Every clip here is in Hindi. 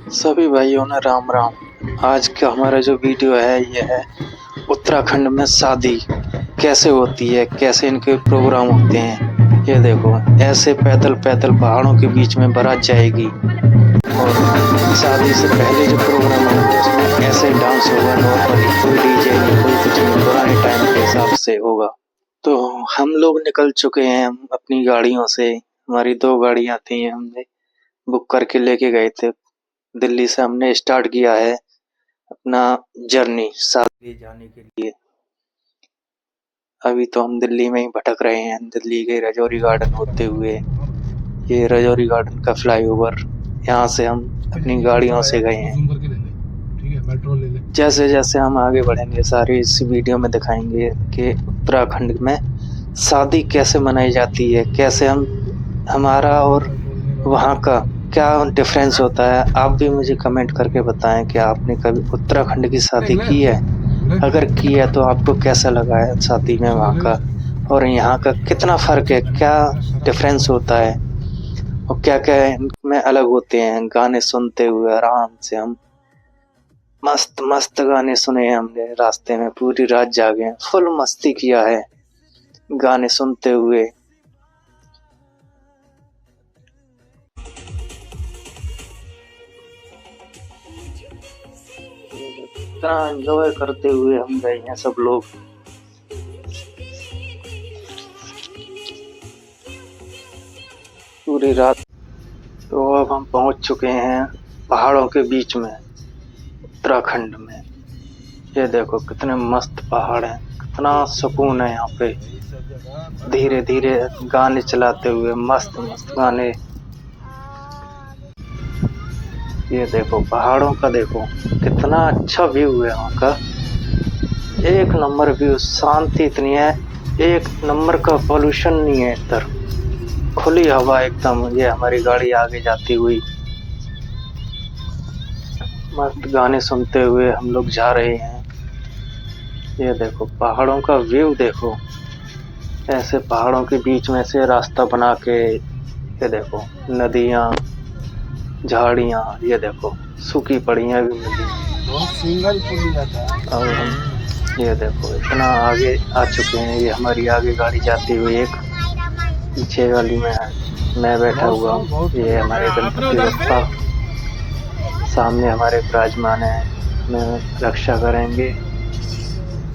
सभी भाइयों ने राम राम। आज का हमारा जो वीडियो है ये है उत्तराखंड में शादी कैसे होती है, कैसे इनके प्रोग्राम होते हैं। ये देखो, ऐसे पैदल पैदल पहाड़ों के बीच में बारात जाएगी और शादी से पहले जो प्रोग्राम होंगे उसमें ऐसे डांस होगा नॉर्मली, कोई डीजे नहीं, कोई कुछ नहीं, पुराने टाइम के हिसाब से होगा। तो हम लोग निकल चुके हैं अपनी गाड़ियों से। हमारी 2 गाड़ियां थी, हमने बुक करके लेके गए थे। दिल्ली से हमने स्टार्ट किया है अपना जर्नी शादी जाने के लिए। अभी तो हम दिल्ली में ही भटक रहे हैं, दिल्ली के रजौरी गार्डन होते हुए। ये रजौरी गार्डन का फ्लाईओवर, यहाँ से हम अपनी गाड़ियों से गए हैं। जैसे जैसे हम आगे बढ़ेंगे सारी इस वीडियो में दिखाएंगे कि उत्तराखंड में शादी कैसे मनाई जाती है, कैसे हमारा और वहाँ का क्या डिफरेंस होता है। आप भी मुझे कमेंट करके बताएं कि आपने कभी उत्तराखंड की शादी की है। अगर की है तो आपको कैसा लगा है शादी में वहाँ का, और यहाँ का कितना फर्क है, क्या डिफरेंस होता है और क्या क्या इनमें अलग होते हैं। गाने सुनते हुए आराम से हम मस्त मस्त गाने सुने हैं हमने, रास्ते में पूरी रात जागे हैं, फुल मस्ती किया है गाने सुनते हुए। इतना एंजॉय करते हुए हम गए हैं सब लोग। पूरी रात। तो अब हम पहुंच चुके हैं पहाड़ों के बीच में उत्तराखंड में। ये देखो कितने मस्त पहाड़ हैं, कितना सुकून है यहाँ पे। धीरे धीरे गाने चलाते हुए मस्त मस्त गाने। ये देखो पहाड़ों का, देखो कितना अच्छा व्यू है वहाँ का। एक नंबर व्यू, शांति इतनी है, एक नंबर का पोल्यूशन नहीं है इधर, खुली हवा एकदम। ये हमारी गाड़ी आगे जाती हुई मस्त गाने सुनते हुए हम लोग जा रहे हैं। ये देखो पहाड़ों का व्यू, देखो ऐसे पहाड़ों के बीच में से रास्ता बना के। ये देखो नदियाँ, झाड़ियाँ, ये देखो सूखी पड़ी हैं अभी नदी। और हम ये देखो इतना आगे आ चुके हैं। ये हमारी आगे गाड़ी जाती हुई, एक पीछे वाली में मैं बैठा हुआ हूँ। ये हमारे गणपति बप्पा सामने हमारे विराजमान है, हमें रक्षा करेंगे।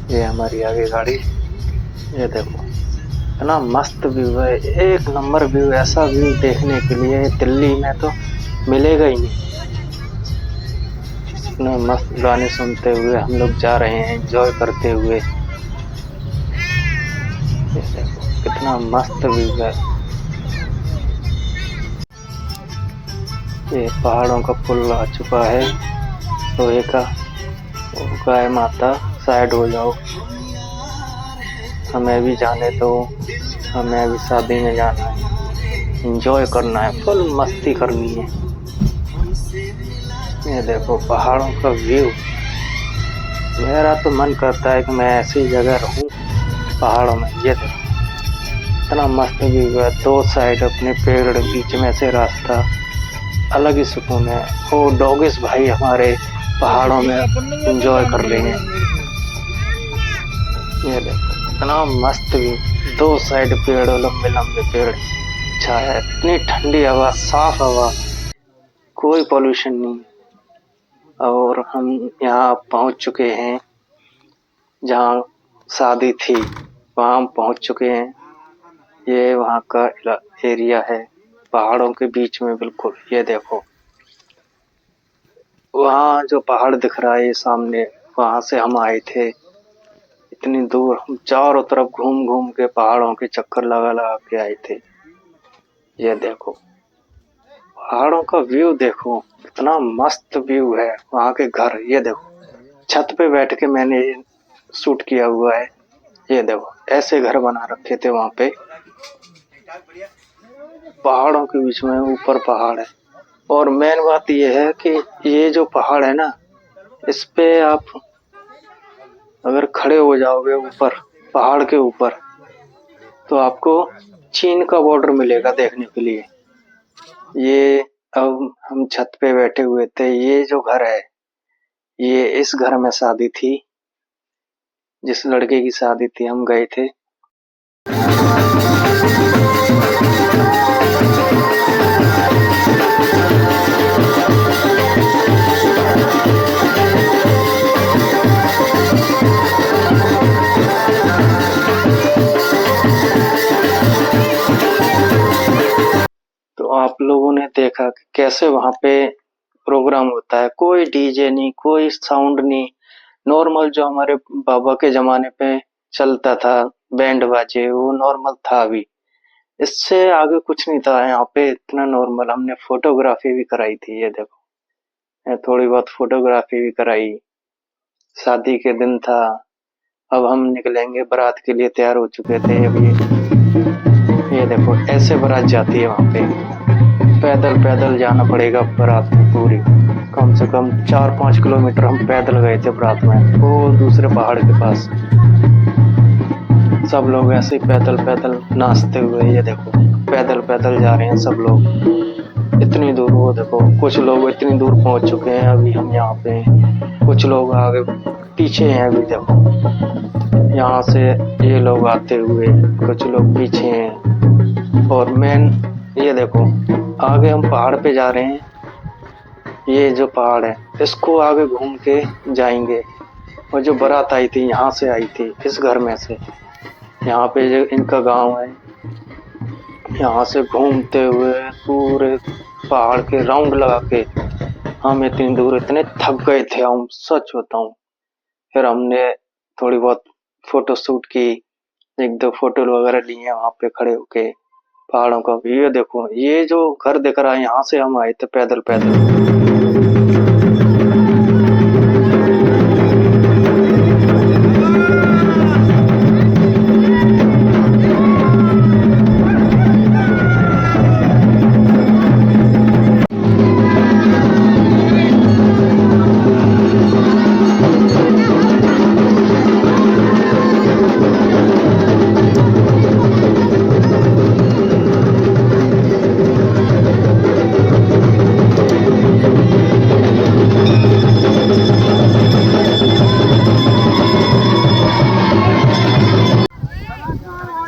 ये हमारी आगे गाड़ी। ये देखो इतना मस्त व्यू है, एक नंबर व्यू। ऐसा व्यू देखने के लिए दिल्ली में तो मिलेगा ही नहीं। इतने मस्त गाने सुनते हुए हम लोग जा रहे हैं, एंजॉय करते हुए। ये देखो कितना मस्त व्यू है। ये पहाड़ों का पुल आ चुका है लोहे का। गाय माता साइड हो जाओ, हमें भी जाने दो, हमें भी शादी में जाना है, एंजॉय करना है, फुल मस्ती करनी है। ये देखो पहाड़ों का व्यू। मेरा तो मन करता है कि मैं ऐसी जगह रहूं पहाड़ों में। ये देखो इतना मस्त व्यू है, 2 साइड अपने पेड़, बीच में से रास्ता, अलग ही सुकून है। वो डॉगिस भाई हमारे पहाड़ों में एंजॉय कर रहे हैं। ये देखो इतना मस्त व्यू, 2 साइड पेड़, लंबे लंबे पेड़, छाया, इतनी ठंडी हवा, साफ हवा, कोई पोल्यूशन नहीं। और हम यहाँ पहुँच चुके हैं जहाँ शादी थी, वहाँ हम पहुँच चुके हैं। ये वहाँ का एरिया है पहाड़ों के बीच में बिल्कुल। ये देखो वहाँ जो पहाड़ दिख रहा है सामने, वहाँ से हम आए थे। इतनी दूर हम चारों तरफ घूम घूम के पहाड़ों के चक्कर लगा लगा के आए थे। ये देखो पहाड़ों का व्यू, देखो कितना मस्त व्यू है। वहाँ के घर, ये देखो छत पे बैठ के मैंने शूट किया हुआ है। ये देखो ऐसे घर बना रखे थे वहाँ पे, पहाड़ों के बीच में, ऊपर पहाड़ है। और मेन बात ये है कि ये जो पहाड़ है ना, इस पे आप अगर खड़े हो जाओगे ऊपर, पहाड़ के ऊपर, तो आपको चीन का बॉर्डर मिलेगा देखने के लिए। ये अब हम छत पे बैठे हुए थे। ये जो घर है, ये इस घर में शादी थी। जिस लड़के की शादी थी हम गए थे। तो आप लोगों ने देखा कि कैसे वहां पे प्रोग्राम होता है। कोई डीजे नहीं, कोई साउंड नहीं, नॉर्मल जो हमारे बाबा के जमाने पे चलता था बैंड बाजे, वो नॉर्मल था। अभी इससे आगे कुछ नहीं था यहाँ पे, इतना नॉर्मल। हमने फोटोग्राफी भी कराई थी, ये देखो, थोड़ी बहुत फोटोग्राफी भी कराई। शादी के दिन था। अब हम निकलेंगे, बारात के लिए तैयार हो चुके थे। अब ये देखो ऐसे बारात जाती है वहां पे। पैदल पैदल जाना पड़ेगा बारात में पूरी। कम से कम 4-5 किलोमीटर हम पैदल गए थे बारात में, वो दूसरे पहाड़ के पास। सब लोग ऐसे ही पैदल पैदल नाचते हुए, ये देखो पैदल पैदल जा रहे हैं सब लोग इतनी दूर। वो देखो कुछ लोग इतनी दूर पहुंच चुके हैं, अभी हम यहाँ पे। कुछ लोग आगे पीछे हैं, अभी देखो यहाँ से ये लोग आते हुए, कुछ लोग पीछे हैं। और मेन ये देखो आगे हम पहाड़ पे जा रहे हैं। ये जो पहाड़ है इसको आगे घूम के जाएंगे। और जो बारात आई थी यहाँ से आई थी, इस घर में से। यहाँ पे जो इनका गांव है, यहाँ से घूमते हुए पूरे पहाड़ के राउंड लगा के हम इतनी दूर, इतने थक गए थे हम, सच बताऊं। फिर हमने थोड़ी बहुत फोटो शूट की, 1-2 फोटो वगैरह लिए वहां पे खड़े होके पहाड़ों का। ये देखो ये जो घर दिख रहा है, यहाँ से हम आए थे पैदल पैदल।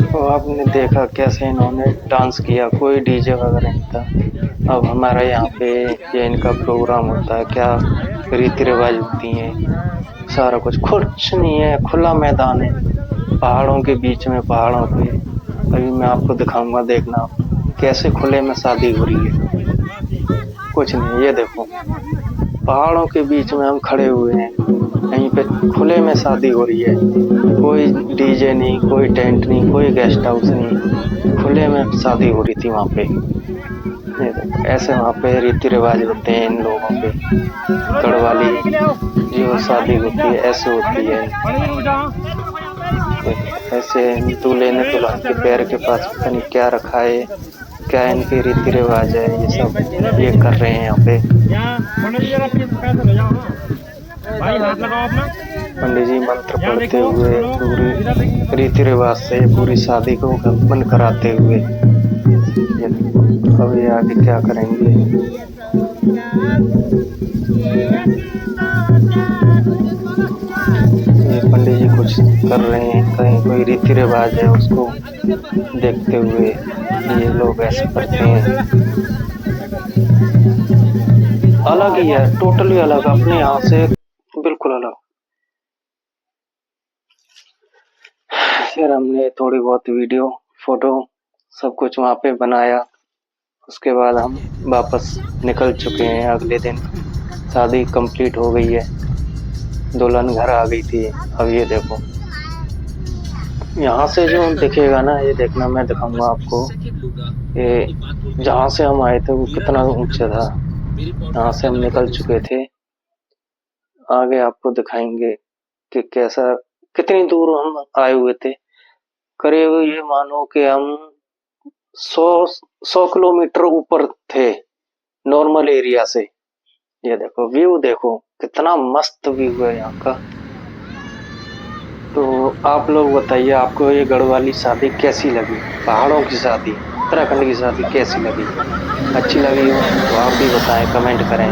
तो आपने देखा कैसे इन्होंने डांस किया, कोई डीजे वगैरह नहीं था। अब हमारा यहाँ पे ये इनका प्रोग्राम होता है, क्या रीति रिवाज होती हैं, सारा कुछ नहीं है, खुला मैदान है पहाड़ों के बीच में, पहाड़ों पे। अभी मैं आपको दिखाऊंगा, देखना कैसे खुले में शादी हो रही है। कुछ नहीं, ये देखो पहाड़ों के बीच में हम खड़े हुए हैं, यहीं पे खुले में शादी हो रही है। कोई डीजे नहीं, कोई टेंट नहीं, कोई गेस्ट हाउस नहीं, खुले में शादी हो रही थी वहाँ पे। ये देखो ऐसे वहाँ पे रीति रिवाज होते हैं इन लोगों के। गढ़वाली जो शादी होती है ऐसे होती है। ऐसे दूल्हे ने दुल्हन के पैर के पास पता नहीं क्या रखा है, क्या इनके रीति रिवाज है, ये सब ये कर रहे हैं यहाँ पे। पंडित जी मंत्र पढ़ते हुए पूरी रीति रिवाज से पूरी शादी को बंद कराते हुए। अब ये आगे क्या करेंगे। ये पंडित जी कुछ कर रहे हैं, कहीं कोई रीति रिवाज है उसको देखते हुए ये लोग ऐसे करते हैं। अलग ही है, टोटली अलग, अपने यहाँ से बिल्कुल अलग। फिर हमने थोड़ी बहुत वीडियो फोटो सब कुछ वहाँ पे बनाया। उसके बाद हम वापस निकल चुके हैं। अगले दिन शादी कंप्लीट हो गई है, दुल्हन घर आ गई थी। अब ये देखो यहाँ से जो दिखेगा ना, ये देखना, मैं दिखाऊंगा आपको। ये जहाँ से हम आए थे वो कितना ऊंचा था, यहाँ से हम निकल चुके थे। आगे आपको दिखाएंगे कि कैसा, कितनी दूर हम आए हुए थे। करीब ये मानो कि हम 100 किलोमीटर ऊपर थे नॉर्मल एरिया से। ये देखो व्यू, देखो कितना मस्त व्यू है यहाँ का। तो आप लोग बताइए, आपको ये गढ़वाली शादी कैसी लगी, पहाड़ों की शादी। उत्तराखंड की शादी कैसी लगी, अच्छी लगी हो तो आप भी बताएं, कमेंट करें।